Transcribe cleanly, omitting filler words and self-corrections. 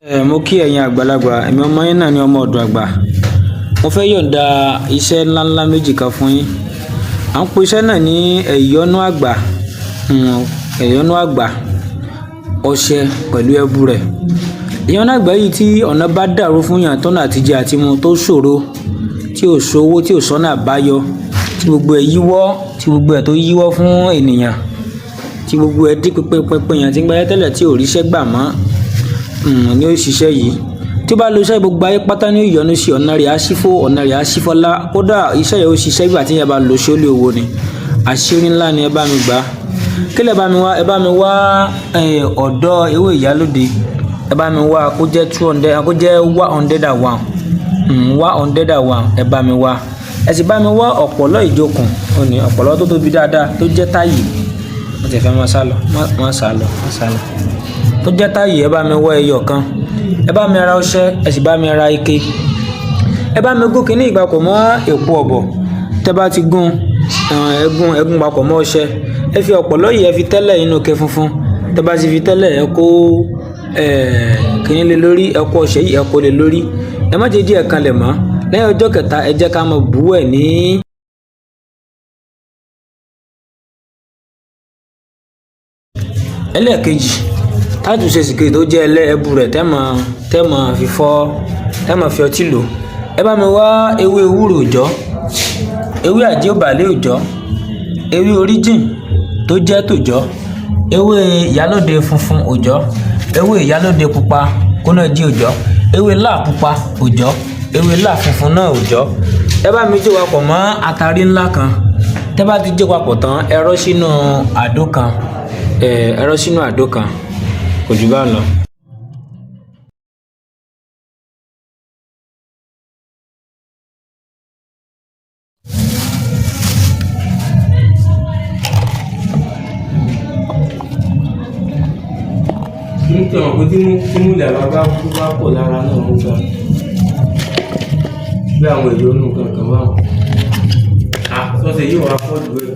Mo kí ẹ̀yin àgbàlagbà, èmi ọmọ yín náà ni ọmọ ọ̀dọ̀ àgbà. Mo fẹ́ yọ̀ǹda iṣẹ́ ńláńlá méjì kan fún yín. À ń pe iṣẹ́ náà ní ẹ̀yọ́nú àgbà, ẹ̀yọ́nú àgbà, ọṣẹ pẹ̀lú ẹbu rẹ̀. Ẹ̀yọ́nú àgbà yìí tí ọ̀nà bá dàrú fún yàn tọ́nà àtije atimu tó ṣòro, tí ò sówó, tí ò sọ́nà àbáyọ, tí gbogbo ẹ̀ yíwọ́, tí gbogbo ẹ̀ tó yíwọ́ fún ènìyàn, tí gbogbo ẹ̀ dí pépépépé yàn tí ń gbáyé tẹ́lẹ̀ tí ò ríṣẹ́ gbà mọ́, ni ó ṣiṣẹ́ yìí. Tí ó bá lo iṣẹ́ gbogbo ayé pátá ní ìyọnu sí ọ̀nà rẹ̀ á ṣífò, ọ̀nà rẹ̀ á ṣífọ́lá. Kódà iṣẹ́ yẹn ó ṣiṣẹ́ ìgbà tí yẹn bá lo ṣe ó lè wo ni. Àṣírí ńlá ni ẹ bá mi gbà. Kí lẹ bá mi wá? Ẹ bá mi wá ọ̀dọ́ ewé ìyálóde. Ẹ bá mi wá kó jẹ́ 200, kó jẹ́ 101. 101 ẹ bá mi wá. Ẹ sì bá mi wá ọ̀pọ̀lọ́ ìjókùn. Ó ní ọ̀pọ̀lọ́ tó tóbi dáadáa tó jẹ́ táyì. Mo ti fẹ́ máa sálọ. Má sálọ. Tó jẹ́ táyì ẹ bá mi wá ẹyọ kan. Ẹ bá mi ra ọṣẹ, ẹ sì bá mi ra ike. Ẹ bá mi gún kíní ìpapọ̀ mọ́ èpo ọ̀bọ̀. Tẹ́ bá ti gún, ẹgún papọ̀ mọ́ ọṣẹ. Ẹ fi ọ̀pọ̀lọ́ yìí ẹ fi tẹ́lẹ̀ inú ike funfun. Tẹ́ bá ti fi tẹ́lẹ̀ ẹ kó kíní lé lórí, ẹ kó ọṣẹ yìí ẹ kó lé lórí. Ẹ má jẹ́ díẹ̀ kanlẹ̀ mọ́. Lẹ́yìn ọjọ́ kẹta ẹ jẹ́ ká máa bù ẹ̀ ní ẹlẹ́ẹ̀kejì. Táàtù ṣe sìkè tó jẹ́ ẹbú rẹ̀ tẹ́ máa fi ọtí lò. Ẹ bá mi wá ewé ewúro òòjọ́, ewé àjẹ́òbàlẹ̀ òòjọ́, ewé oríjìn tó jẹ́ tòòjọ́, ewé ìyálóde funfun òòjọ́, ewé ìyálóde pupa kóná jí òòjọ́, ewé láà pupa òòjọ́, ewé láà funfun náà òòjọ́. Ẹ bá mi jó papọ̀ mọ́ àtàrí ńlá kan. Tẹ́ bá ti jó papọ̀ tán ẹ rọ́ sínú àdó kan. Ẹ rọ́ sínú àdó kan. Kò jù bá lọ. Ní tí ọ̀pọ̀ tí mú ilẹ̀ bá pọ̀ lára náà mú gbà. Bí àwọn èyí ó nù kankan wà. Sọ́sẹ̀ yóò wá pọ̀ jù ẹ̀.